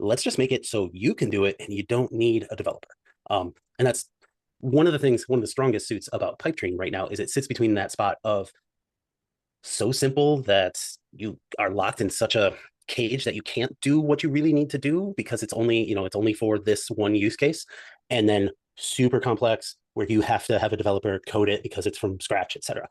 let's just make it so you can do it and you don't need a developer. And that's one of the things, one of the strongest suits about Pipedream right now is it sits between that spot of so simple that you are locked in such a cage that you can't do what you really need to do because it's only, it's only for this one use case. And then super complex where you have to have a developer code it because it's from scratch, etc.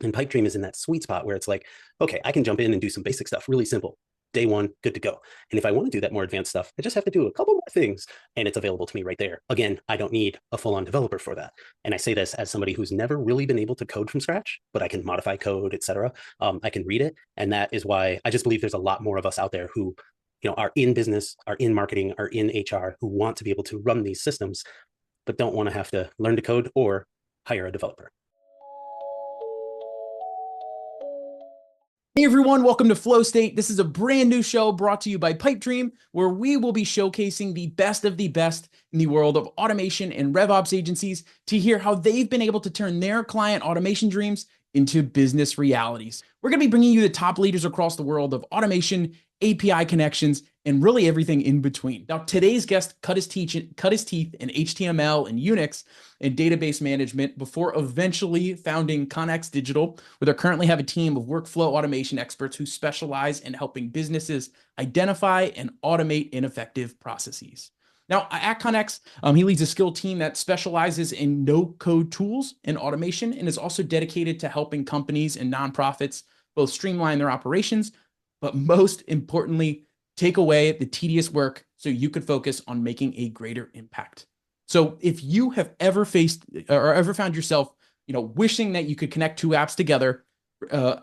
And Pipedream is in that sweet spot where it's like, okay, I can jump in and do some basic stuff, really simple. Day one, good to go. And if I want to do that more advanced stuff, I just have to do a couple more things and it's available to me right there. Again, I don't need a full-on developer for that. And I say this as somebody who's never really been able to code from scratch, but I can modify code, etc. I can read it. And that is why I just believe there's a lot more of us out there who, are in business, are in marketing, are in HR, who want to be able to run these systems, but don't want to have to learn to code or hire a developer. Hey everyone, welcome to Flow State. This is a brand new show brought to you by Pipedream, where we will be showcasing the best of the best in the world of automation and RevOps agencies to hear how they've been able to turn their client automation dreams into business realities. We're going to be bringing you the top leaders across the world of automation, API connections, and really everything in between. Now, today's guest cut his teeth in HTML and Unix and database management before eventually founding Connex Digital, where they currently have a team of workflow automation experts who specialize in helping businesses identify and automate ineffective processes. Now, at Connex, he leads a skilled team that specializes in no-code tools and automation and is also dedicated to helping companies and nonprofits both streamline their operations, but most importantly, take away the tedious work so you could focus on making a greater impact. So if you have ever faced or ever found yourself, wishing that you could connect two apps together,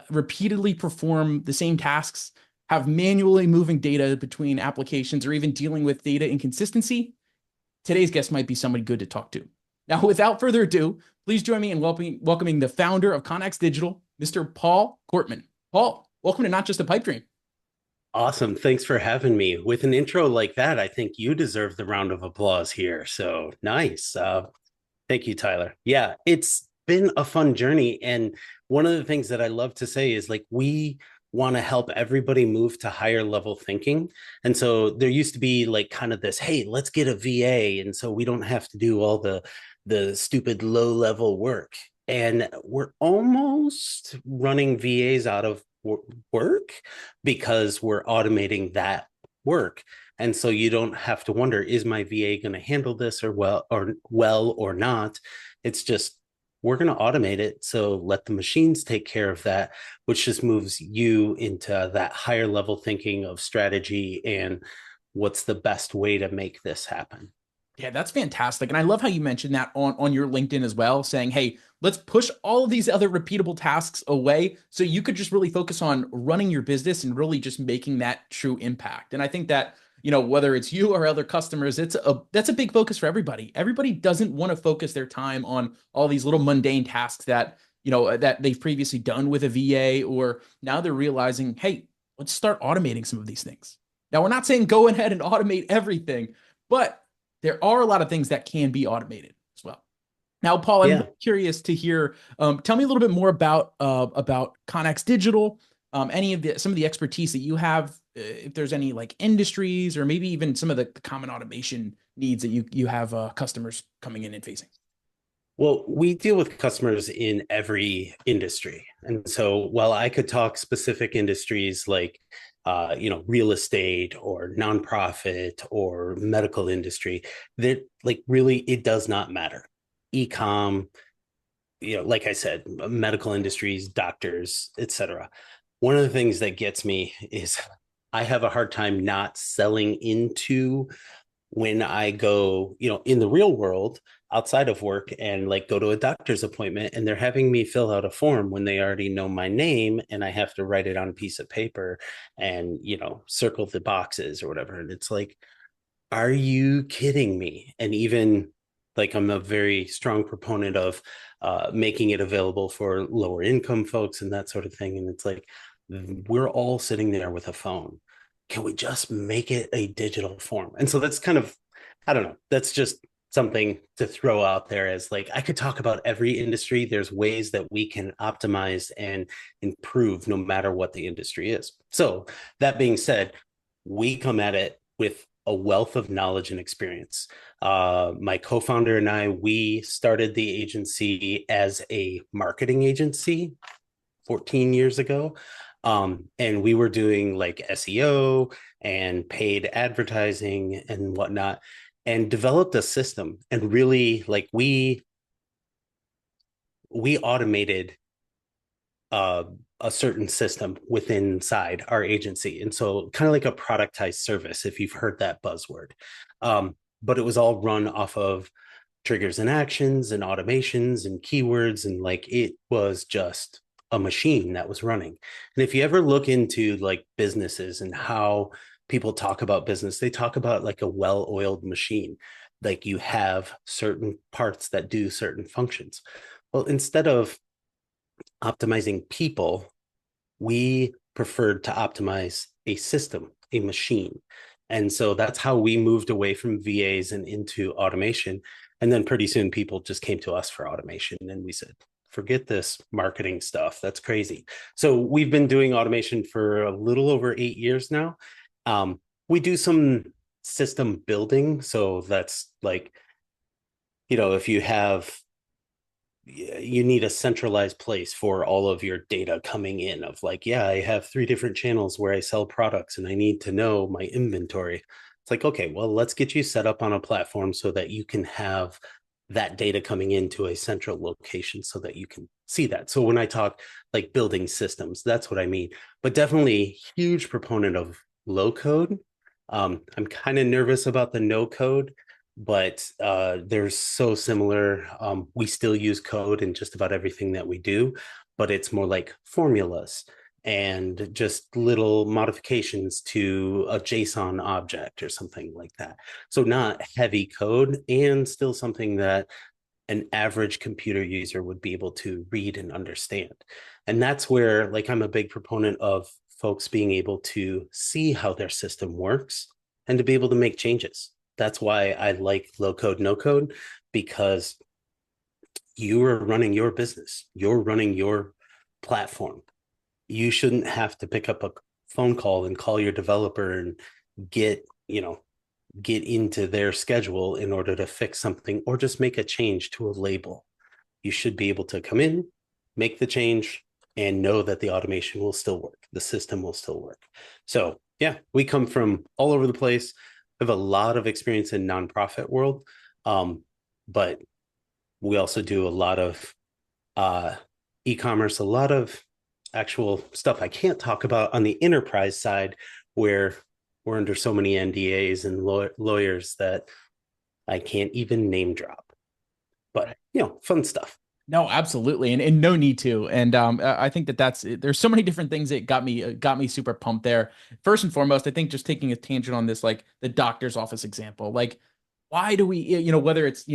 repeatedly perform the same tasks, have manually moving data between applications, or even dealing with data inconsistency, today's guest might be somebody good to talk to. Now, without further ado, please join me in welcoming the founder of Connex Digital, Mr. Paul Kortman. Paul, welcome to Not Just a Pipedream. Awesome. Thanks for having me. With an intro like that, I think you deserve the round of applause here. So nice. Thank you, Tyler. Yeah, it's been a fun journey. And one of the things that I love to say is like, we want to help everybody move to higher level thinking. And so there used to be like kind of this, hey, let's get a VA. And so we don't have to do all the stupid low level work. And we're almost running VAs out of work because we're automating that work. And so you don't have to wonder, is my VA going to handle this well or not? It's just, we're going to automate it. So let the machines take care of that, which just moves you into that higher level thinking of strategy and what's the best way to make this happen. Yeah, that's fantastic. And I love how you mentioned that on your LinkedIn as well, saying, hey, let's push all of these other repeatable tasks away so you could just really focus on running your business and really just making that true impact. And I think that, whether it's you or other customers, that's a big focus for everybody. Everybody doesn't want to focus their time on all these little mundane tasks that, that they've previously done with a VA, or now they're realizing, hey, let's start automating some of these things. Now, we're not saying go ahead and automate everything, but there are a lot of things that can be automated as well. Now, Paul, I'm curious to hear, tell me a little bit more about Connex Digital, some of the expertise that you have, if there's any like industries or maybe even some of the common automation needs that you have customers coming in and facing. Well, we deal with customers in every industry. And so while I could talk specific industries like real estate or nonprofit or medical industry, that like really it does not matter. E-com, like I said, medical industries, doctors, etc. One of the things that gets me is I have a hard time not selling into when I go, in the real world outside of work and like go to a doctor's appointment and they're having me fill out a form when they already know my name and I have to write it on a piece of paper and, circle the boxes or whatever. And it's like, are you kidding me? And even like, I'm a very strong proponent of making it available for lower income folks and that sort of thing. And it's like, we're all sitting there with a phone. Can we just make it a digital form? And so that's kind of, I don't know, that's just something to throw out there as like, I could talk about every industry. There's ways that we can optimize and improve no matter what the industry is. So that being said, we come at it with a wealth of knowledge and experience. My co-founder and I, we started the agency as a marketing agency 14 years ago. And we were doing like SEO and paid advertising and whatnot, and developed a system. And really, like we automated uh, a certain system within inside our agency. And so kind of like a productized service, if you've heard that buzzword. But it was all run off of triggers and actions and automations and keywords. And like it was just a machine that was running. And if you ever look into like businesses and how people talk about business, they talk about like a well-oiled machine. Like you have certain parts that do certain functions. Well, instead of optimizing people, we preferred to optimize a system, a machine. And so that's how we moved away from VAs and into automation. And then pretty soon people just came to us for automation. And we said, forget this marketing stuff. That's crazy. So we've been doing automation for a little over 8 years now. We do some system building. So that's like, if you need a centralized place for all of your data coming in of like, yeah, I have 3 different channels where I sell products and I need to know my inventory. It's like, okay, well, let's get you set up on a platform so that you can have that data coming into a central location so that you can see that. So when I talk like building systems, that's what I mean. But definitely huge proponent of low code. I'm kind of nervous about the no code, but they're so similar. We still use code in just about everything that we do, but it's more like formulas and just little modifications to a JSON object or something like that. So not heavy code, and still something that an average computer user would be able to read and understand. And that's where like I'm a big proponent of folks being able to see how their system works and to be able to make changes. That's why I like low code, no code, because you are running your business, you're running your platform. You shouldn't have to pick up a phone call and call your developer and get, get into their schedule in order to fix something or just make a change to a label. You should be able to come in, make the change, and know that the automation will still work. The system will still work. So yeah, we come from all over the place. I have a lot of experience in nonprofit world, but we also do a lot of e-commerce, a lot of actual stuff I can't talk about on the enterprise side, where we're under so many NDAs and lawyers that I can't even name drop. But fun stuff. No, absolutely, and no need to. And I think there's so many different things that got me super pumped there. First and foremost, I think just taking a tangent on this, like the doctor's office example, like why do we, whether it's,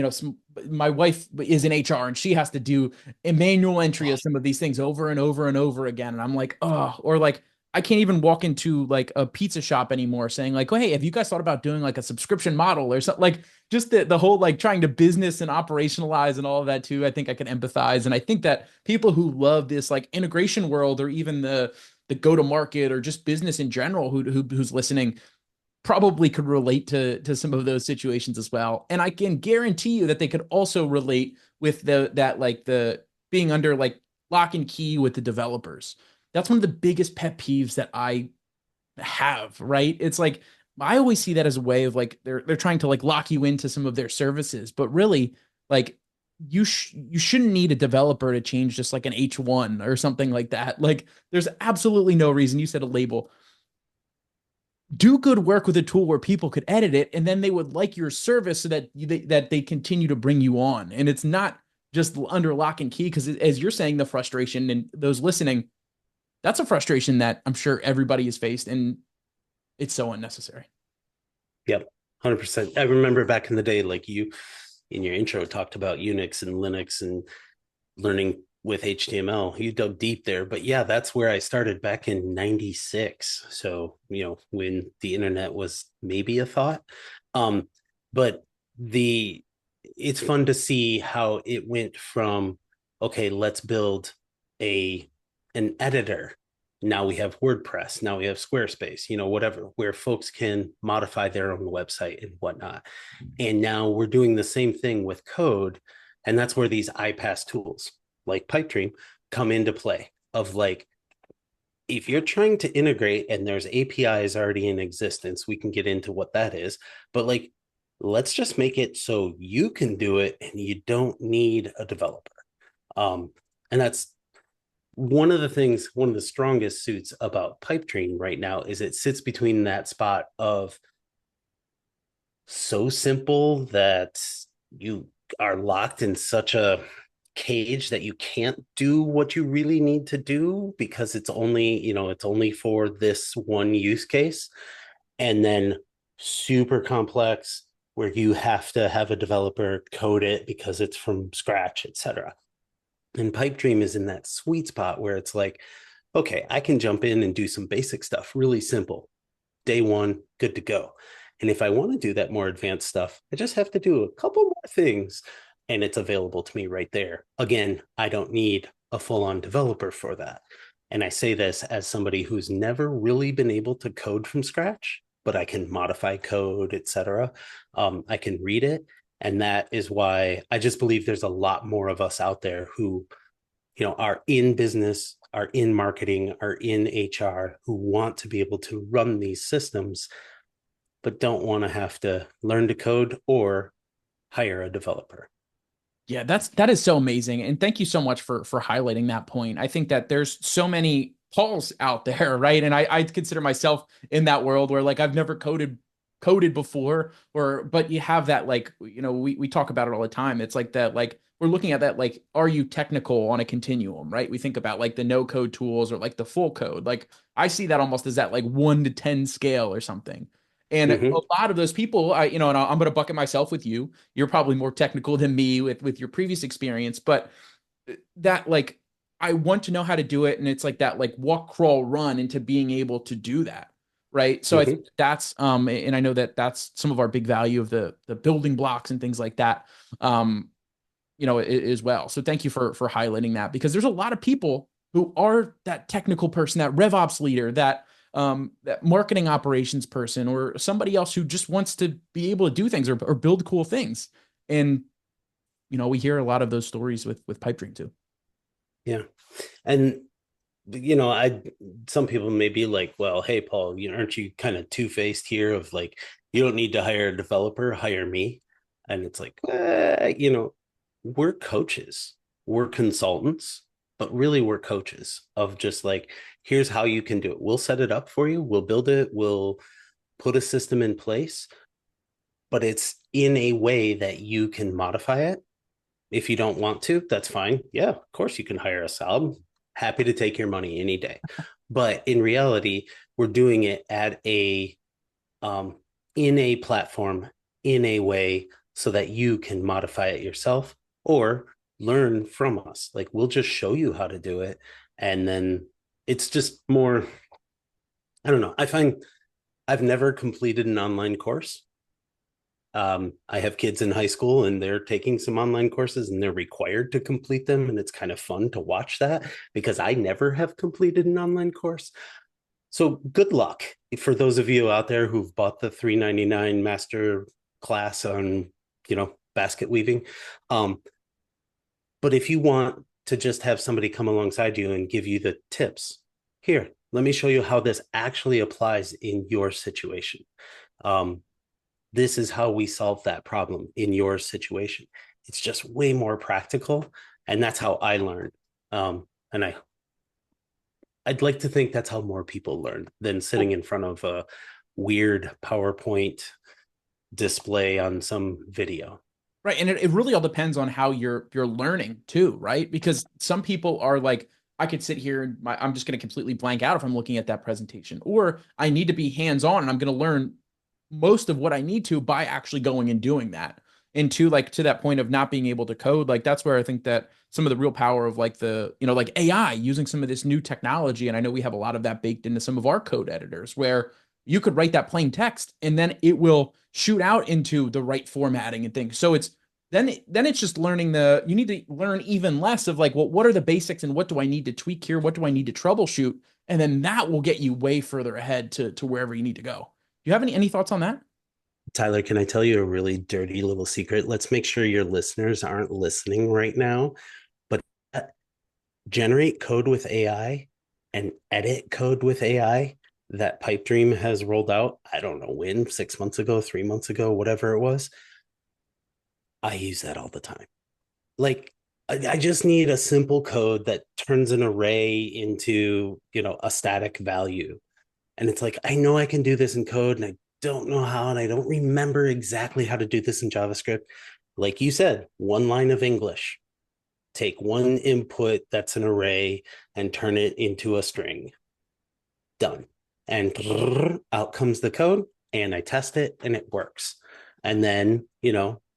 my wife is in HR and she has to do a manual entry of some of these things over and over and over again. And I'm like, oh, or like, I can't even walk into like a pizza shop anymore saying like, oh, hey, have you guys thought about doing like a subscription model or something? Like just the whole like trying to business and operationalize and all of that too. I think I can empathize. And I think that people who love this like integration world, or even the go to market, or just business in general, who's listening, probably could relate to some of those situations as well. And I can guarantee you that they could also relate with the being under like lock and key with the developers. That's one of the biggest pet peeves that I have, right? It's like I always see that as a way of like they're trying to like lock you into some of their services, but really like you shouldn't need a developer to change just like an H1 or something like that. Like there's absolutely no reason. You said a label. Do good work with a tool where people could edit it, and then they would like your service so that they continue to bring you on. And it's not just under lock and key, because as you're saying, the frustration, and those listening, that's a frustration that I'm sure everybody has faced, and it's so unnecessary. Yep, 100%. I remember back in the day, like you in your intro talked about Unix and Linux and learning with HTML. You dug deep there, but yeah, that's where I started back in 96. So, when the internet was maybe a thought. But it's fun to see how it went from, okay, let's build an editor Now we have WordPress. Now we have Squarespace, whatever, where folks can modify their own website and whatnot. And now we're doing the same thing with code. And that's where these iPaaS tools like Pipedream come into play of like, if you're trying to integrate and there's APIs already in existence, we can get into what that is. But like, let's just make it so you can do it and you don't need a developer. And that's one of the strongest suits about Pipedream right now is it sits between that spot of so simple that you are locked in such a cage that you can't do what you really need to do because it's only for this one use case, and then super complex where you have to have a developer code it because it's from scratch, etc. And Pipedream is in that sweet spot where it's like, okay, I can jump in and do some basic stuff, really simple. Day one, good to go. And if I want to do that more advanced stuff, I just have to do a couple more things and it's available to me right there. Again, I don't need a full-on developer for that. And I say this as somebody who's never really been able to code from scratch, but I can modify code, etc. I can read it. And that is why I just believe there's a lot more of us out there who, are in business, are in marketing, are in HR, who want to be able to run these systems, but don't want to have to learn to code or hire a developer. Yeah, that is so amazing. And thank you so much for highlighting that point. I think that there's so many Pauls out there, right? And I consider myself in that world where like I've never coded before, but you have that like, we talk about it all the time. It's like that, like we're looking at that, like, are you technical on a continuum, right? We think about like the no code tools or like the full code. Like I see that almost as that like 1 to 10 scale or something. And a lot of those people, and I'm going to bucket myself with you. You're probably more technical than me with your previous experience, but that like, I want to know how to do it. And it's like that, like walk, crawl, run into being able to do that. Right. So I think that's, and I know that that's some of our big value of the building blocks and things like that, as well. So thank you for highlighting that, because there's a lot of people who are that technical person, that RevOps leader, that marketing operations person, or somebody else who just wants to be able to do things or build cool things. And, we hear a lot of those stories with Pipedream too. Yeah. And, some people may be like, well, hey, Paul, aren't you kind of two-faced here of like, you don't need to hire a developer, hire me. And it's like, we're coaches, we're consultants, but really we're coaches of just like, here's how you can do it. We'll set it up for you. We'll build it. We'll put a system in place, but it's in a way that you can modify it. If you don't want to, that's fine. Yeah, of course you can hire us. I'm happy to take your money any day. But in reality, we're doing it at in a platform, in a way so that you can modify it yourself or learn from us. Like we'll just show you how to do it. And then it's just more, I don't know. I find I've never completed an online course. I have kids in high school and they're taking some online courses and they're required to complete them. And it's kind of fun to watch that because I never have completed an online course. So good luck for those of you out there who've bought the $3.99 master class on, basket weaving. But if you want to just have somebody come alongside you and give you the tips, here, let me show you how this actually applies in your situation. This is how we solve that problem in your situation. It's just way more practical. And that's how I learned. And I'd like to think that's how more people learn than sitting in front of a weird PowerPoint display on some video. Right. And it really all depends on how you're learning too, right? Because some people are like, I could sit here and I'm just going to completely blank out if I'm looking at that presentation, or I need to be hands-on and I'm going to learn most of what I need to by actually going and doing that. And to that point of not being able to code, like that's where I think that some of the real power of like like AI, using some of this new technology. And I know we have a lot of that baked into some of our code editors where you could write that plain text and then it will shoot out into the right formatting and things. So then it's just learning you need to learn even less of like, well, what are the basics and what do I need to tweak here? What do I need to troubleshoot? And then that will get you way further ahead to wherever you need to go. Do you have any thoughts on that? Tyler, can I tell you a really dirty little secret? Let's make sure your listeners aren't listening right now, but generate code with AI and edit code with AI that Pipedream has rolled out. I don't know when, 6 months ago, 3 months ago, whatever it was. I use that all the time. Like, I just need a simple code that turns an array into, a static value. And it's like, I know I can do this in code and I don't know how, and I don't remember exactly how to do this in JavaScript. Like you said, one line of English, take one input that's an array and turn it into a string. Done. And out comes the code, and I test it and it works. And then,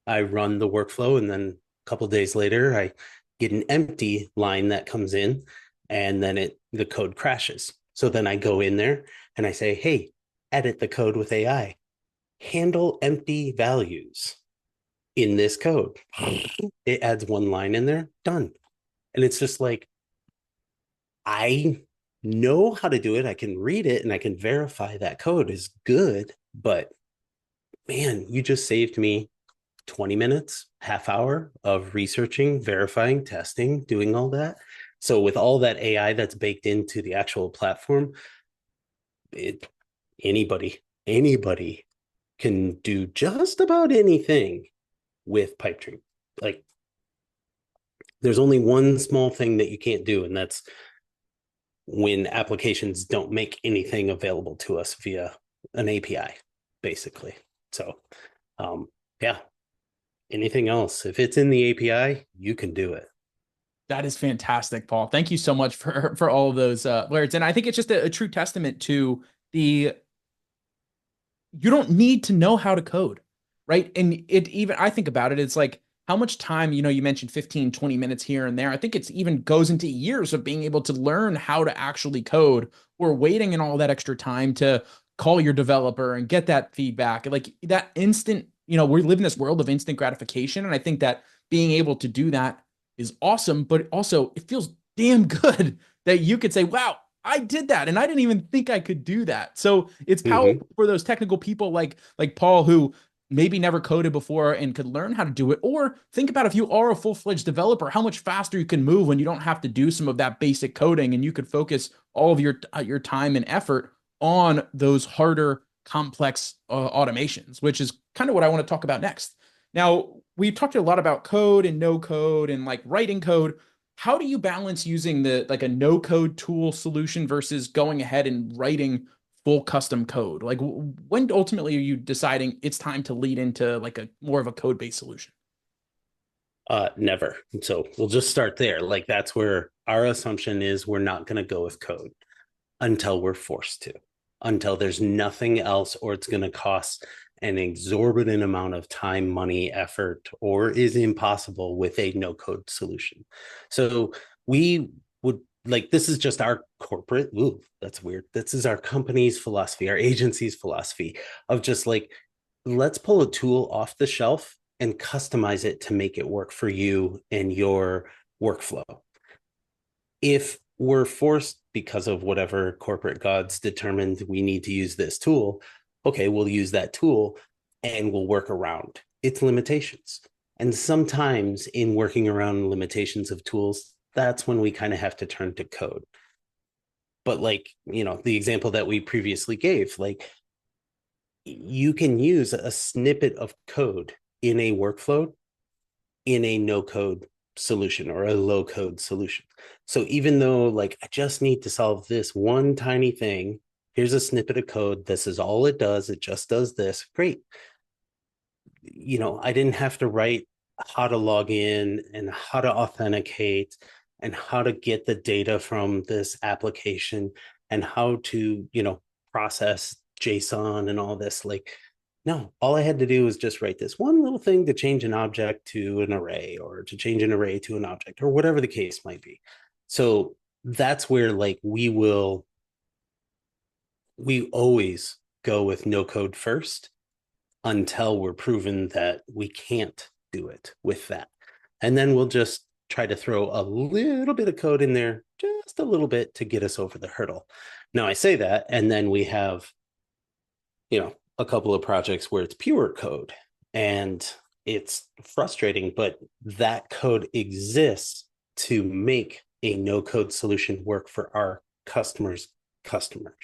I run the workflow, and then a couple of days later, I get an empty line that comes in, and then the code crashes. So then I go in there and I say, hey, edit the code with AI. Handle empty values in this code. It adds one line in there, done. And it's just like, I know how to do it. I can read it and I can verify that code is good. But man, you just saved me 20 minutes, half hour of researching, verifying, testing, doing all that. So with all that AI that's baked into the actual platform, anybody can do just about anything with Pipedream. Like, there's only one small thing that you can't do, and that's when applications don't make anything available to us via an API, basically. So, yeah, anything else, if it's in the API, you can do it. That is fantastic, Paul. Thank you so much for all of those words. And I think it's just a true testament to you don't need to know how to code, right? And I think about it, it's like how much time, you mentioned 15, 20 minutes here and there. I think it's even goes into years of being able to learn how to actually code, or waiting and all that extra time to call your developer and get that feedback. Like that instant, we live in this world of instant gratification. And I think that being able to do that is awesome, but also it feels damn good that you could say, wow, I did that and I didn't even think I could do that. So it's powerful for those technical people like Paul, who maybe never coded before and could learn how to do it. Or think about, if you are a full-fledged developer, how much faster you can move when you don't have to do some of that basic coding, and you could focus all of your time and effort on those harder, complex automations, which is kind of what I want to talk about next. Now, we've talked a lot about code and no code and like writing code. How do you balance using a no code tool solution versus going ahead and writing full custom code? Like, when ultimately are you deciding it's time to lead into like a more of a code based solution? Never. So we'll just start there. Like, that's where our assumption is, we're not going to go with code until we're forced to, until there's nothing else, or it's going to cost an exorbitant amount of time, money, effort, or is impossible with a no code solution. So we would, like, this is just our corporate, ooh, that's weird. This is our company's philosophy, our agency's philosophy of just like, let's pull a tool off the shelf and customize it to make it work for you and your workflow. If we're forced because of whatever corporate gods determined we need to use this tool, okay, we'll use that tool and we'll work around its limitations. And sometimes in working around limitations of tools, that's when we kind of have to turn to code. But like, the example that we previously gave, like, you can use a snippet of code in a workflow in a no code solution or a low code solution. So even though, like, I just need to solve this one tiny thing, here's a snippet of code, this is all it does, it just does this, great. I didn't have to write how to log in and how to authenticate and how to get the data from this application and how to, process JSON and all this. Like, no, all I had to do was just write this one little thing to change an object to an array, or to change an array to an object, or whatever the case might be. So that's where, like, we always go with no code first until we're proven that we can't do it with that. And then we'll just try to throw a little bit of code in there, just a little bit to get us over the hurdle. Now I say that, and then we have, a couple of projects where it's pure code and it's frustrating, but that code exists to make a no code solution work for our customers' customers.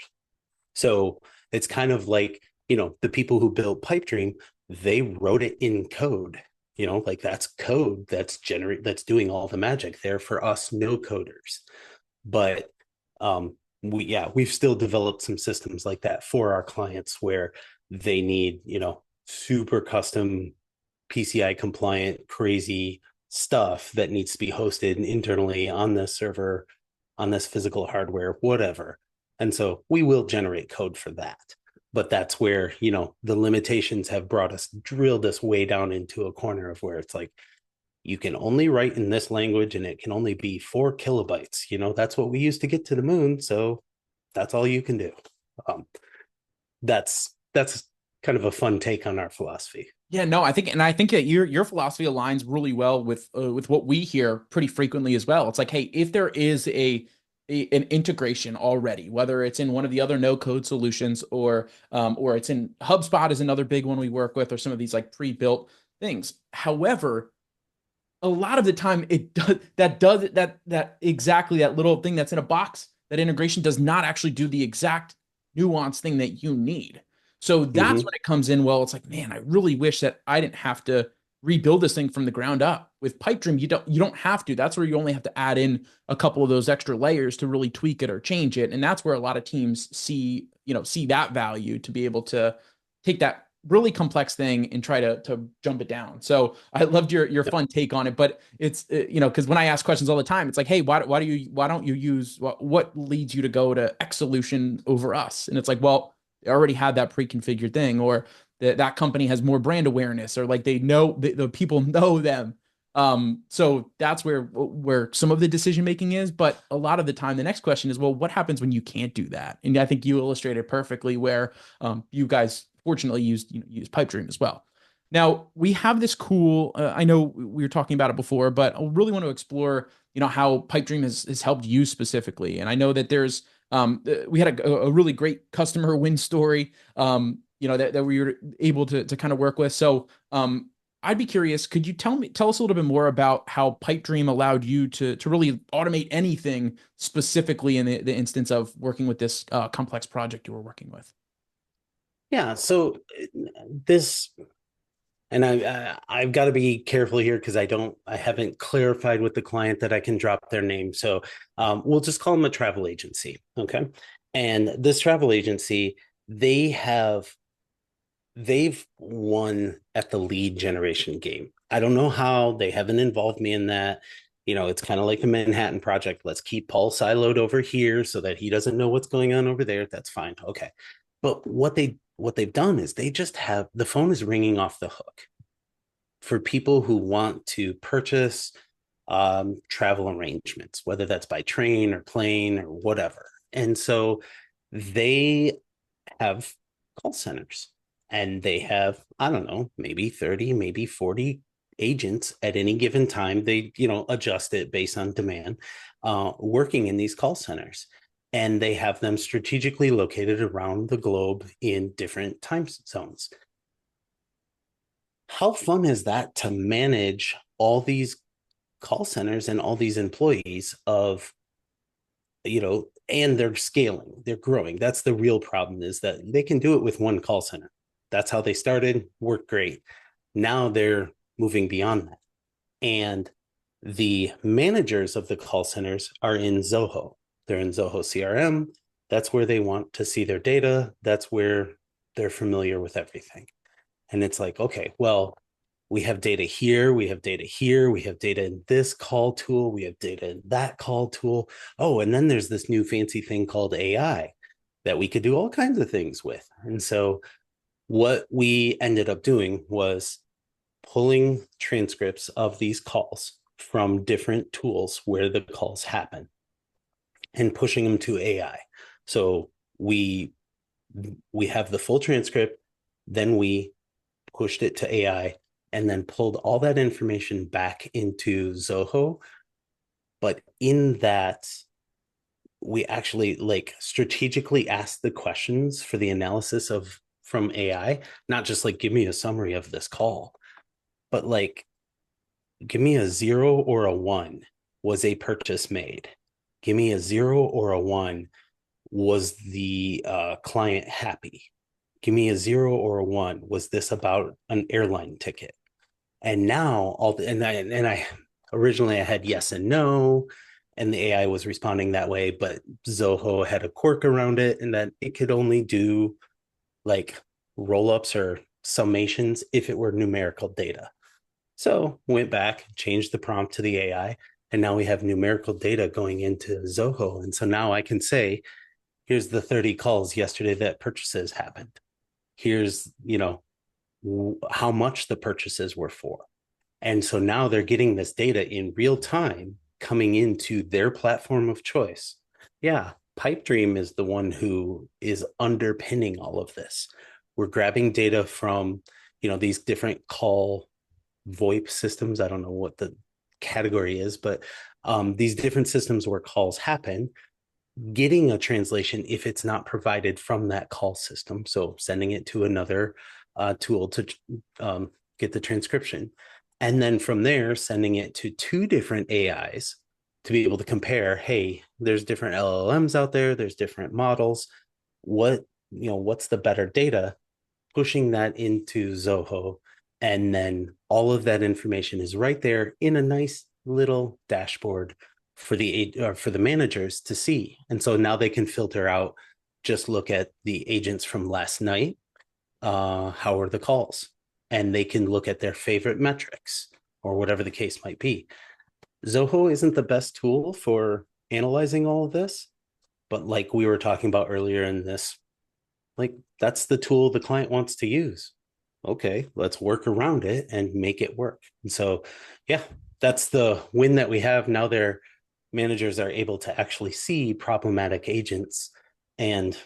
So it's kind of like, the people who built Pipedream, they wrote it in code. Like that's code that's doing all the magic there for us no coders. But we've still developed some systems like that for our clients where they need, super custom PCI compliant, crazy stuff that needs to be hosted internally on this server, on this physical hardware, whatever. And so we will generate code for that. But that's where, the limitations have drilled us way down into a corner of where it's like, you can only write in this language and it can only be 4 kilobytes. That's what we used to get to the moon. So that's all you can do. That's kind of a fun take on our philosophy. Yeah, no, I think that your philosophy aligns really well with what we hear pretty frequently as well. It's like, hey, if there is an integration already, whether it's in one of the other no code solutions or it's in HubSpot is another big one we work with, or some of these like pre-built things. However, a lot of the time that exactly that little thing that's in a box, that integration does not actually do the exact nuanced thing that you need. So that's when it comes in. Well, it's like, man, I really wish that I didn't have to rebuild this thing from the ground up. With Pipedream, you don't have to. That's where you only have to add in a couple of those extra layers to really tweak it or change it. And that's where a lot of teams see that value, to be able to take that really complex thing and try to jump it down. So I loved your fun take on it, but it's, because when I ask questions all the time, it's like, hey, why don't you use, what leads you to go to X solution over us? And it's like, well, they already had that pre-configured thing, or that company has more brand awareness, or like they know the people know them. So that's where some of the decision making is. But a lot of the time, the next question is, well, what happens when you can't do that? And I think you illustrated perfectly where you guys fortunately use Pipedream as well. Now we have this cool. I know we were talking about it before, but I really want to explore how Pipedream has helped you specifically. And I know that there's we had a really great customer win story, that we were able to kind of work with. So I'd be curious, could you tell us a little bit more about how Pipedream allowed you to really automate anything specifically in the instance of working with this complex project you were working with? Yeah. So this, and I've got to be careful here because I haven't clarified with the client that I can drop their name. So we'll just call them a travel agency. Okay. And this travel agency, they've won at the lead generation game. I don't know how. They haven't involved me in that. It's kind of like the Manhattan Project. Let's keep Paul siloed over here so that he doesn't know what's going on over there. That's fine. Okay. But what they've done is they just have the phone is ringing off the hook for people who want to purchase travel arrangements, whether that's by train or plane or whatever. And so they have call centers, and they have, I don't know, maybe 30, maybe 40 agents at any given time. They, adjust it based on demand, working in these call centers. And they have them strategically located around the globe in different time zones. How fun is that to manage all these call centers and all these employees of, and they're scaling, they're growing. That's the real problem, is that they can do it with one call center. That's how they started, worked great. Now they're moving beyond that. And the managers of the call centers are in Zoho. They're in Zoho CRM. That's where they want to see their data. That's where they're familiar with everything. And it's like, okay, well, we have data here, we have data here, we have data in this call tool, we have data in that call tool. Oh, and then there's this new fancy thing called AI that we could do all kinds of things with. And so what we ended up doing was pulling transcripts of these calls from different tools where the calls happen and pushing them to AI. So we have the full transcript, then we pushed it to AI, and then pulled all that information back into Zoho. But in that, we actually like strategically asked the questions for the analysis of from AI, not just like give me a summary of this call, but like give me a 0 or a 1. Was a purchase made? Give me a 0 or a 1. Was the client happy? Give me a 0 or a 1. Was this about an airline ticket? And now I originally I had yes and no, and the AI was responding that way, but Zoho had a quirk around it, and that it could only do like roll-ups or summations if it were numerical data. So went back, changed the prompt to the AI, and now we have numerical data going into Zoho. And so now I can say, here's the 30 calls yesterday that purchases happened. Here's, how much the purchases were for. And so now they're getting this data in real time coming into their platform of choice. Yeah, Pipedream is the one who is underpinning all of this. We're grabbing data from, these different call VoIP systems. I don't know what the category is, but these different systems where calls happen, getting a translation if it's not provided from that call system. So sending it to another tool to get the transcription. And then from there, sending it to two different AIs to be able to compare, hey, there's different LLMs out there, there's different models. What's the better data? Pushing that into Zoho. And then all of that information is right there in a nice little dashboard for the managers to see. And so now they can filter out, just look at the agents from last night. How are the calls? And they can look at their favorite metrics or whatever the case might be. Zoho isn't the best tool for analyzing all of this, but like we were talking about earlier in this, like that's the tool the client wants to use. Okay, let's work around it and make it work. And so, yeah, that's the win that we have. Now their managers are able to actually see problematic agents and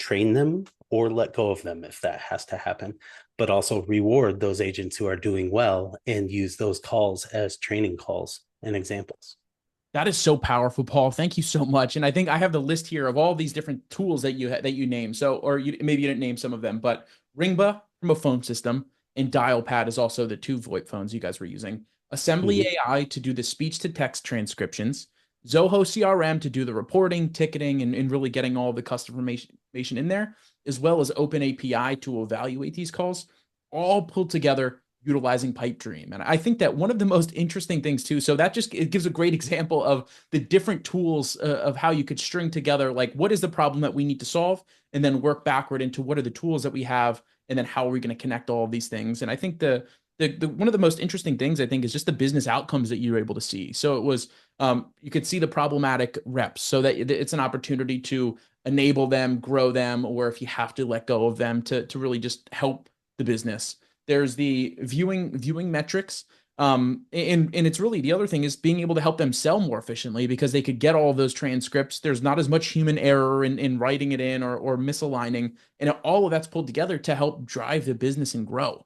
train them or let go of them if that has to happen, but also reward those agents who are doing well and use those calls as training calls and examples. That is so powerful, Paul. Thank you so much. And I think I have the list here of all these different tools that you name. So, or maybe you didn't name some of them, but Ringba from a phone system and Dialpad is also the two VoIP phones you guys were using. Assembly AI to do the speech to text transcriptions. Zoho CRM to do the reporting, ticketing, and really getting all the customer information in there, as well as Open API to evaluate these calls, all pulled together utilizing Pipedream. And I think that one of the most interesting things too, so that just, it gives a great example of the different tools of how you could string together, like what is the problem that we need to solve, and then work backward into what are the tools that we have, and then how are we going to connect all of these things. And I think the one of the most interesting things I think is just the business outcomes that you're able to see. So it was, you could see the problematic reps so that it's an opportunity to enable them, grow them, or if you have to let go of them to really just help the business. There's the viewing metrics. And it's really, the other thing is being able to help them sell more efficiently because they could get all of those transcripts. There's not as much human error in writing it in or misaligning. And all of that's pulled together to help drive the business and grow.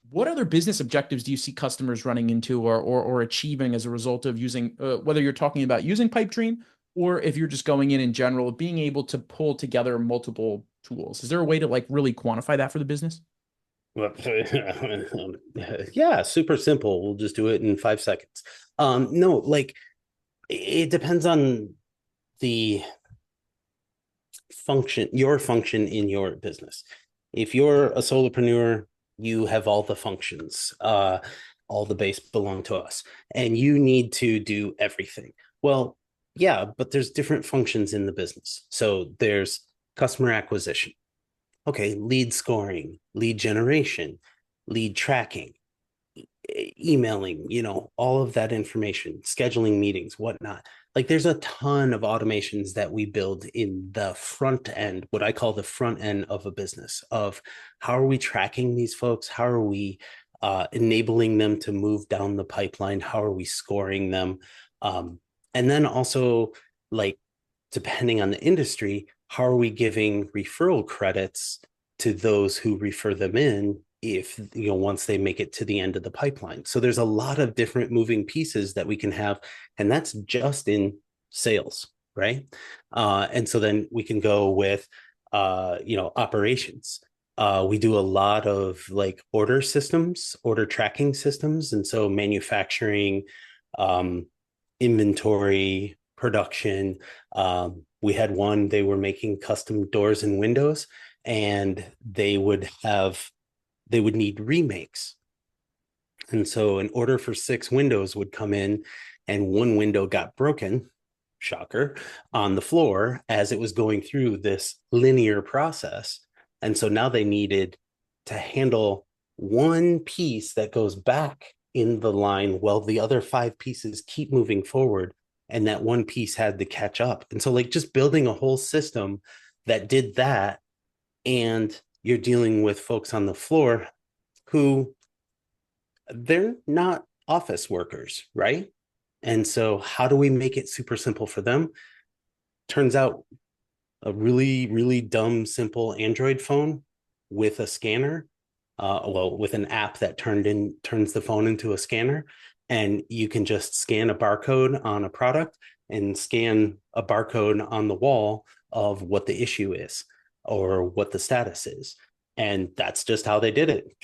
What other business objectives do you see customers running into or achieving as a result of using, whether you're talking about using Pipedream or if you're just going in general, being able to pull together multiple tools? Is there a way to like really quantify that for the business? Yeah, super simple. We'll just do it in 5 seconds. No, like it depends on the your function in your business. If you're a solopreneur, you have all the functions. All the base belong to us, and you need to do everything. Well, yeah, but there's different functions in the business. So there's customer acquisition. Okay, lead scoring, lead generation, lead tracking, emailing, all of that information, scheduling meetings, whatnot. Like there's a ton of automations that we build in the front end, what I call the front end of a business, of how are we tracking these folks? How are we enabling them to move down the pipeline? How are we scoring them? And then also, like, depending on the industry, how are we giving referral credits to those who refer them in if, once they make it to the end of the pipeline. So there's a lot of different moving pieces that we can have, and that's just in sales, right? And so then we can go with operations. We do a lot of like order systems, order tracking systems, and so manufacturing, um, inventory, production. We had one, they were making custom doors and windows, and they would need remakes. And so an order for 6 windows would come in, and one window got broken, shocker, on the floor as it was going through this linear process. And so now they needed to handle one piece that goes back in the line while the other 5 pieces keep moving forward. And that one piece had to catch up. And so, like, just building a whole system that did that, and you're dealing with folks on the floor who they're not office workers, right? And so how do we make it super simple for them? Turns out a really, really dumb, simple Android phone with a scanner, with an app that turns the phone into a scanner, and you can just scan a barcode on a product and scan a barcode on the wall of what the issue is or what the status is. And that's just how they did it.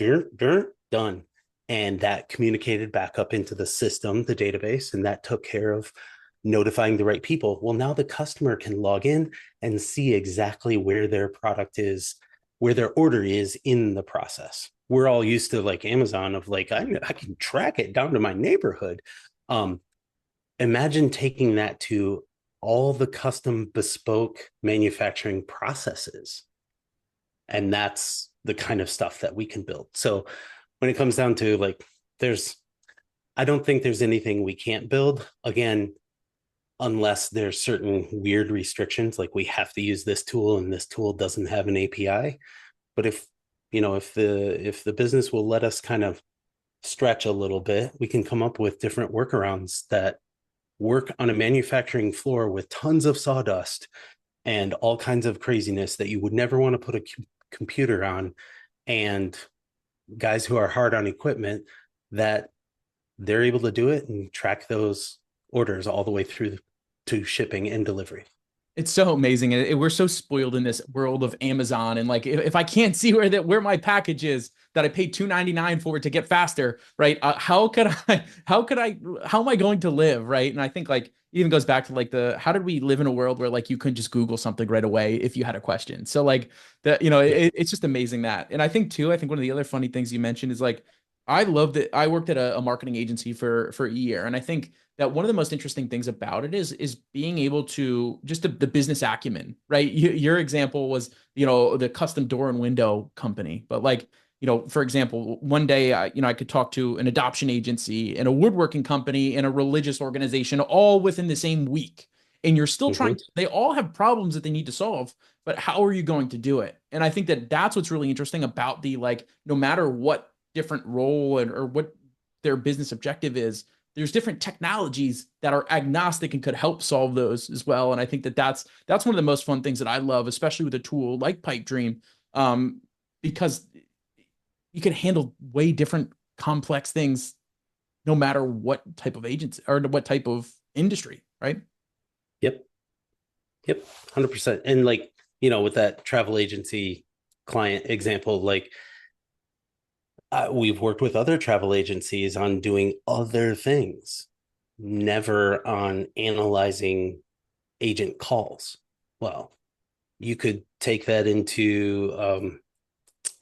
Done. And that communicated back up into the system, the database, and that took care of notifying the right people. Well, now the customer can log in and see exactly where their product is, where their order is in the process. We're all used to like Amazon of like, I can track it down to my neighborhood. Imagine taking that to all the custom bespoke manufacturing processes. And that's the kind of stuff that we can build. So when it comes down to like, I don't think there's anything we can't build. Again, unless there's certain weird restrictions, like we have to use this tool and this tool doesn't have an API. But if the business will let us kind of stretch a little bit, we can come up with different workarounds that work on a manufacturing floor with tons of sawdust and all kinds of craziness that you would never want to put a computer on, and guys who are hard on equipment, that they're able to do it and track those orders all the way through to shipping and delivery. It's so amazing. We're so spoiled in this world of Amazon. And like, if I can't see where my package is that I paid $2.99 for it to get faster, right? How am I going to live? Right. And I think like even goes back to like how did we live in a world where like you couldn't just Google something right away if you had a question? So like it's just amazing that. And I think one of the other funny things you mentioned is like, I love that I worked at a marketing agency for a year. And I think that one of the most interesting things about it is being able to just the business acumen, right? Your example was, the custom door and window company, but like, for example, one day, I could talk to an adoption agency and a woodworking company and a religious organization all within the same week. And you're still trying to, they all have problems that they need to solve, but how are you going to do it? And I think that that's what's really interesting about like, no matter what different role or what their business objective is, there's different technologies that are agnostic and could help solve those as well. And I think that that's one of the most fun things that I love, especially with a tool like Pipedream, because you can handle way different complex things no matter what type of agency or what type of industry, right? Yep. 100%. And like, with that travel agency client example, like, we've worked with other travel agencies on doing other things, never on analyzing agent calls. Well, you could take that into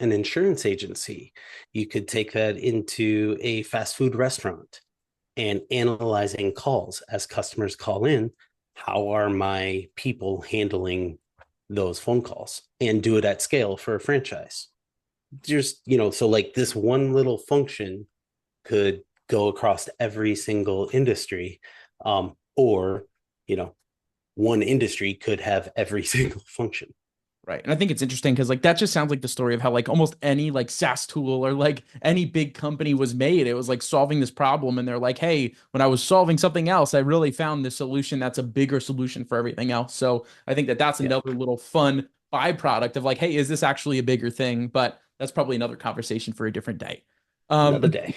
an insurance agency. You could take that into a fast food restaurant and analyzing calls as customers call in. How are my people handling those phone calls, and do it at scale for a franchise? Just, so like this one little function could go across every single industry, or one industry could have every single function. Right. And I think it's interesting because like that just sounds like the story of how like almost any like SaaS tool or like any big company was made. It was like solving this problem, and they're like, hey, when I was solving something else, I really found this solution that's a bigger solution for everything else. So I think that that's another little fun byproduct of like, hey, is this actually a bigger thing? But That's probably another conversation for a different day. Another day.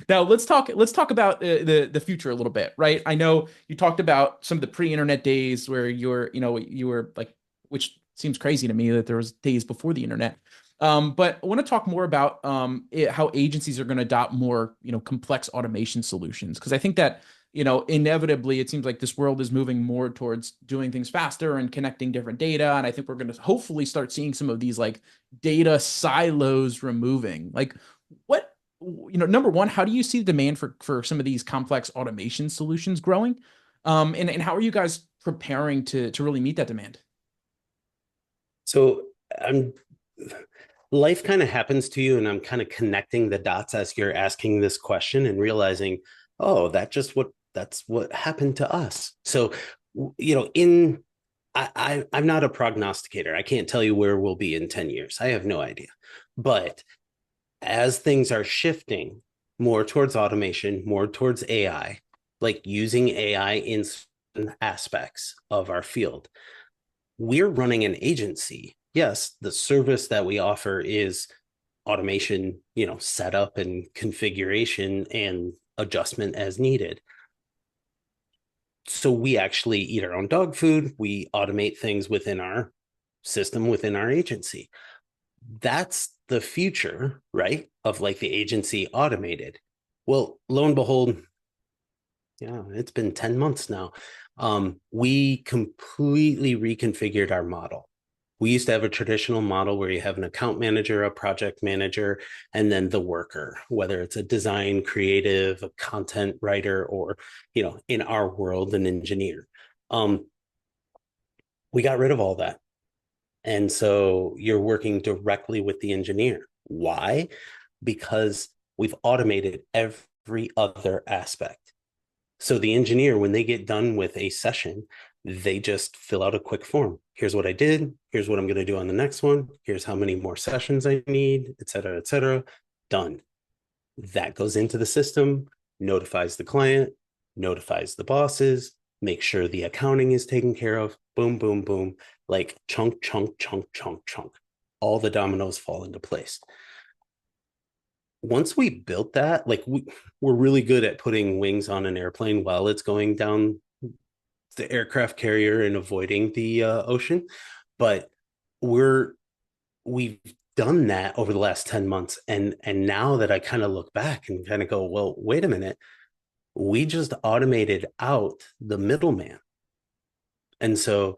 Now let's talk about the future a little bit, right? I know you talked about some of the pre-internet days where you were like, which seems crazy to me that there was days before the internet. But I want to talk more about how agencies are going to adopt more, complex automation solutions. Because I think that, inevitably, it seems like this world is moving more towards doing things faster and connecting different data. And I think we're going to hopefully start seeing some of these like data silos removing. Like what, number one, how do you see the demand for some of these complex automation solutions growing? And how are you guys preparing to really meet that demand? So I'm life kind of happens to you, and I'm kind of connecting the dots as you're asking this question and realizing, oh, that's what happened to us. So, in I'm not a prognosticator. I can't tell you where we'll be in 10 years. I have no idea. But as things are shifting more towards automation, more towards AI, like using AI in certain aspects of our field, we're running an agency. Yes, the service that we offer is automation, setup and configuration and adjustment as needed. So we actually eat our own dog food. We automate things within our system, within our agency. That's the future, right? Of like the agency automated. Well, lo and behold, yeah, it's been 10 months now. We completely reconfigured our model. We used to have a traditional model where you have an account manager, a project manager, and then the worker, whether it's a design, creative, a content writer, or, in our world, an engineer. We got rid of all that. And so you're working directly with the engineer. Why? Because we've automated every other aspect. So the engineer, when they get done with a session, they just fill out a quick form. Here's what I did. Here's what I'm going to do on the next one. Here's how many more sessions I need, et cetera, et cetera. Done. That goes into the system, notifies the client, notifies the bosses, make sure the accounting is taken care of. Boom, boom, boom. Like chunk, chunk, chunk, chunk, chunk. All the dominoes fall into place. Once we built that, like we're really good at putting wings on an airplane while it's going down the aircraft carrier and avoiding the ocean. But we've done that over the last 10 months. And now that I kind of look back and kind of go, well, wait a minute, we just automated out the middleman. And so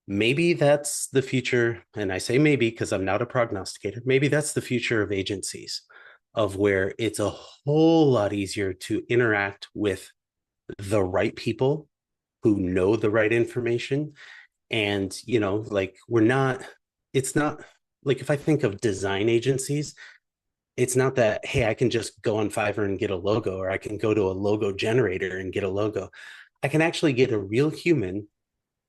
maybe that's the future. And I say maybe because I'm not a prognosticator. Maybe that's the future of agencies, of where it's a whole lot easier to interact with the right people who know the right information. And, like it's not like, if I think of design agencies, it's not that, hey, I can just go on Fiverr and get a logo, or I can go to a logo generator and get a logo. I can actually get a real human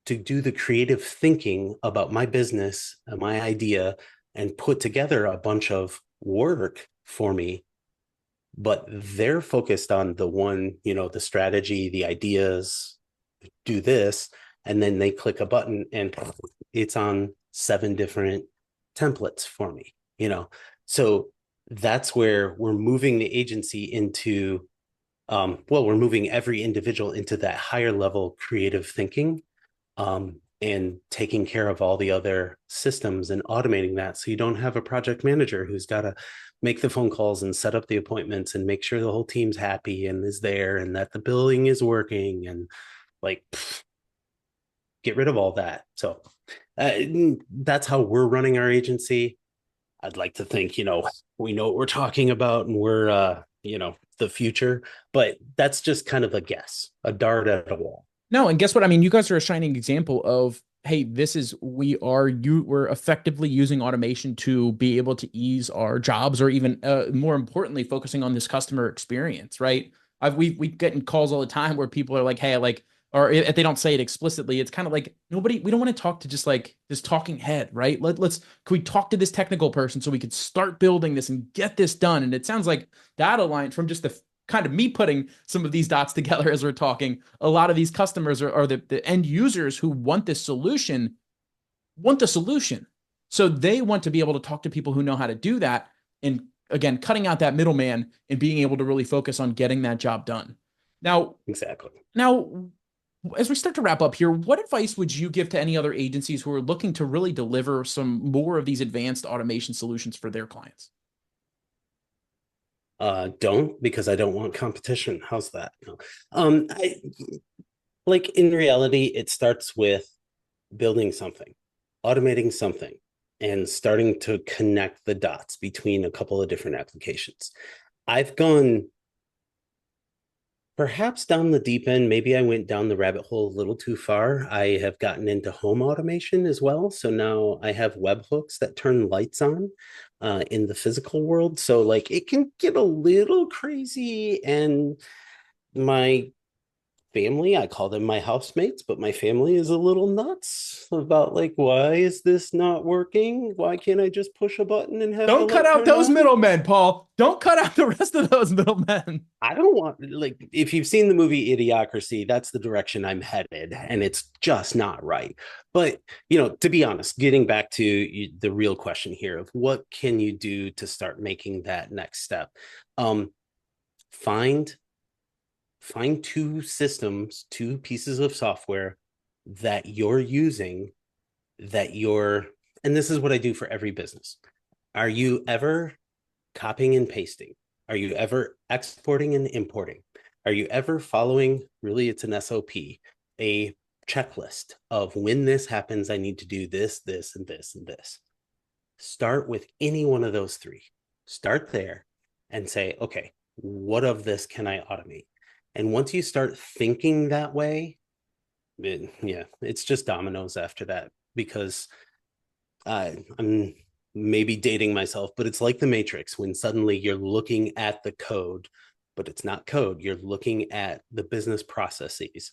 to do the creative thinking about my business, my idea, and put together a bunch of work for me. But they're focused on the one, the strategy, the ideas, do this, and then they click a button and it's on 7 different templates for me, So that's where we're moving the agency into, we're moving every individual into that higher level creative thinking, and taking care of all the other systems and automating that. So you don't have a project manager who's got to make the phone calls and set up the appointments and make sure the whole team's happy and is there and that the billing is working, and like, get rid of all that. So that's how we're running our agency. I'd like to think, we know what we're talking about, and we're, the future, but that's just kind of a guess, a dart at a wall. No, and guess what? I mean, you guys are a shining example of, hey, we're effectively using automation to be able to ease our jobs, or even more importantly, focusing on this customer experience, right? We get in calls all the time where people are like, hey, like, or if they don't say it explicitly, it's kind of like we don't want to talk to just like this talking head, right? Can we talk to this technical person so we could start building this and get this done? And it sounds like that aligned from just the kind of me putting some of these dots together as we're talking. A lot of these customers are the end users who want this solution, want the solution. So they want to be able to talk to people who know how to do that. And again, cutting out that middleman and being able to really focus on getting that job done. Now, Exactly. now, as we start to wrap up here, what advice would you give to any other agencies who are looking to really deliver some more of these advanced automation solutions for their clients? Don't, because I don't want competition. How's that? No. I like in reality, it starts with building something, automating something, and starting to connect the dots between a couple of different applications. I've gone perhaps down the deep end. Maybe I went down the rabbit hole a little too far. I have gotten into home automation as well. So now I have webhooks that turn lights on in the physical world. So like it can get a little crazy. And my family, I call them my housemates, but my family is a little nuts about like, why is this not working? Why can't I just push a button and have the Don't cut light out turn those on? middlemen, Paul. Don't cut out the rest of those middlemen. I don't want, like, if you've seen the movie Idiocracy, that's the direction I'm headed, and it's just not right. But, to be honest, getting back to the real question here of what can you do to start making that next step? Um, find find two systems, two pieces of software that you're using that you're, and this is what I do for every business. Are you ever copying and pasting? Are you ever exporting and importing? Are you ever following, really, it's an SOP, a checklist of when this happens, I need to do this, this, and this, and this. Start with any one of those three. Start there and say, okay, what of this can I automate? And once you start thinking that way, it's just dominoes after that, because I'm maybe dating myself, but it's like the Matrix when suddenly you're looking at the code, but it's not code. You're looking at the business processes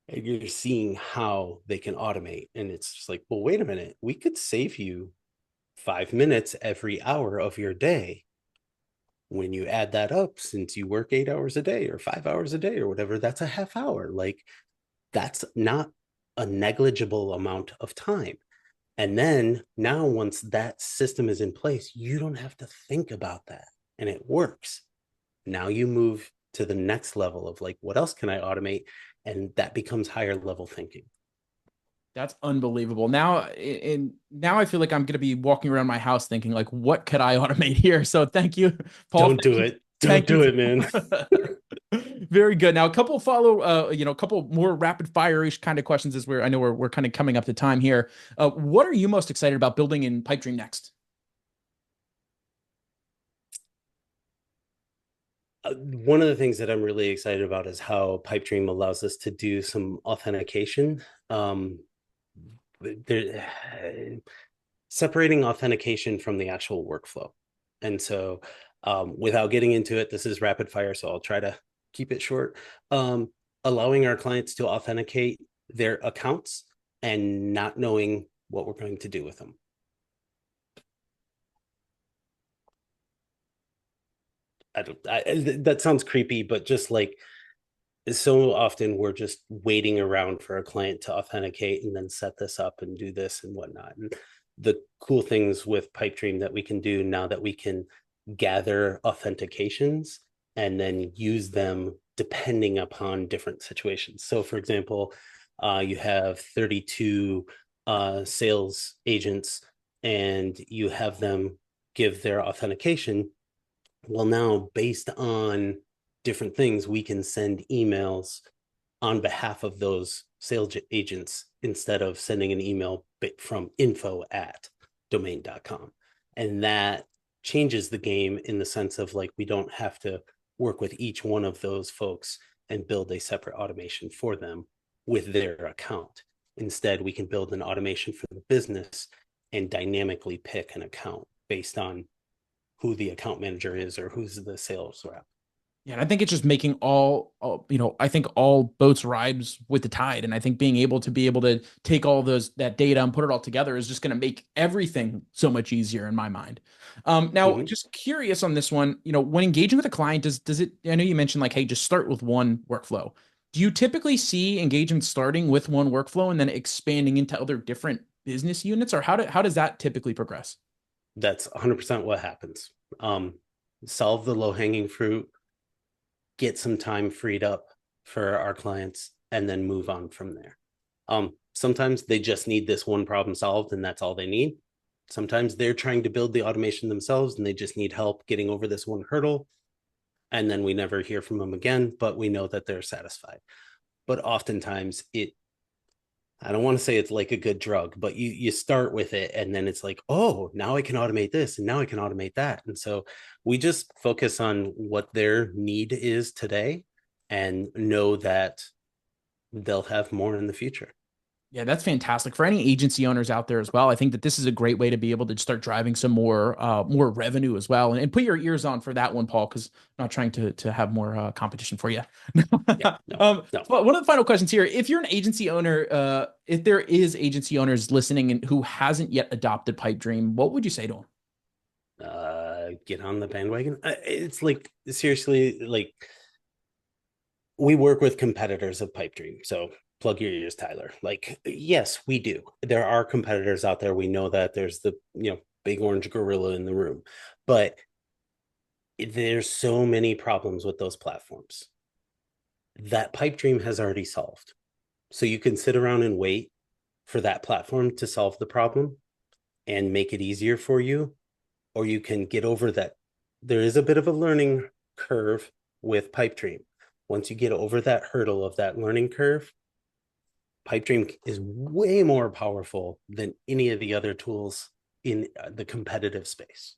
and you're seeing how they can automate. And it's just like, well, wait a minute, we could save you 5 minutes every hour of your day. When you add that up, since you work 8 hours a day or 5 hours a day or whatever, that's a half hour. Like, that's not a negligible amount of time. And then now, once that system is in place, you don't have to think about that and it works. Now you move to the next level of like, what else can I automate? And that becomes higher level thinking. That's unbelievable. Now I feel like I'm going to be walking around my house thinking like, what could I automate here? So thank you, Paul. Don't do it. Don't Thank you. do it, man. Very good. Now, a couple a couple more rapid fire-ish kind of questions as I know we're kind of coming up to time here. What are you most excited about building in Pipedream next? One of the things that I'm really excited about is how Pipedream allows us to do some authentication. There, separating authentication from the actual workflow. And so, without getting into it, this is rapid fire, so I'll try to keep it short. Allowing our clients to authenticate their accounts and not knowing what we're going to do with them. That sounds creepy, but just like, so often we're just waiting around for a client to authenticate and then set this up and do this and whatnot. And the cool things with Pipedream that we can do now, that we can gather authentications and then use them depending upon different situations. So for example, you have 32 sales agents and you have them give their authentication. Well, now based on different things, we can send emails on behalf of those sales agents instead of sending an email from info@domain.com. And that changes the game in the sense of like, we don't have to work with each one of those folks and build a separate automation for them with their account. Instead, we can build an automation for the business and dynamically pick an account based on who the account manager is or who's the sales rep. Yeah, and I think it's just making I think all boats rise with the tide. And I think being able to take all that data and put it all together is just going to make everything so much easier in my mind. Now, just curious on this one, when engaging with a client, does it, I know you mentioned like, hey, just start with one workflow. Do you typically see engagement starting with one workflow and then expanding into other different business units, or how does that typically progress? That's 100% what happens. Solve the low hanging fruit, get some time freed up for our clients, and then move on from there. Sometimes they just need this one problem solved, and that's all they need. Sometimes they're trying to build the automation themselves, and they just need help getting over this one hurdle. And then we never hear from them again, but we know that they're satisfied. But oftentimes I don't want to say it's like a good drug, but you start with it and then it's like, oh, now I can automate this and now I can automate that. And so we just focus on what their need is today and know that they'll have more in the future. Yeah, that's fantastic for any agency owners out there as well. I think that this is a great way to be able to start driving some more revenue as well. And put your ears on for that one, Paul, because I'm not trying to have more competition for you. Yeah, no, no. But one of the final questions here: if you're an agency owner, if there is agency owners listening and who hasn't yet adopted Pipedream, what would you say to them? Get on the bandwagon. It's like, seriously, like, we work with competitors of Pipedream, so plug your ears, Tyler. Like, yes, we do. There are competitors out there. We know that there's the big orange gorilla in the room, but there's so many problems with those platforms that Pipedream has already solved. So you can sit around and wait for that platform to solve the problem and make it easier for you, or you can get over that. There is a bit of a learning curve with Pipedream. Once you get over that hurdle of that learning curve, Pipedream is way more powerful than any of the other tools in the competitive space.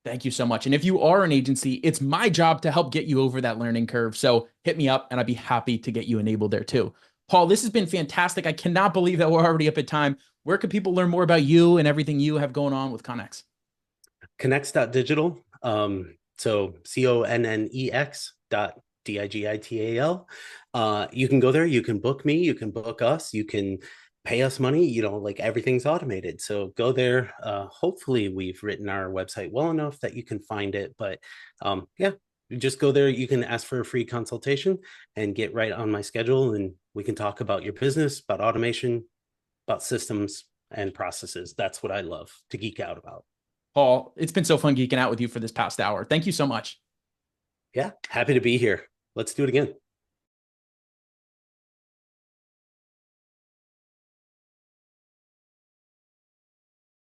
Thank you so much. And if you are an agency, it's my job to help get you over that learning curve. So hit me up and I'd be happy to get you enabled there too. Paul, this has been fantastic. I cannot believe that we're already up at time. Where can people learn more about you and everything you have going on with Connex? Connex.digital. So Connex.digital. You can go there, you can book me, you can book us, you can pay us money, like, everything's automated. So go there. Hopefully we've written our website well enough that you can find it. But yeah, you just go there. You can ask for a free consultation and get right on my schedule, and we can talk about your business, about automation, about systems and processes. That's what I love to geek out about. Paul, it's been so fun geeking out with you for this past hour. Thank you so much. Yeah, happy to be here. Let's do it again.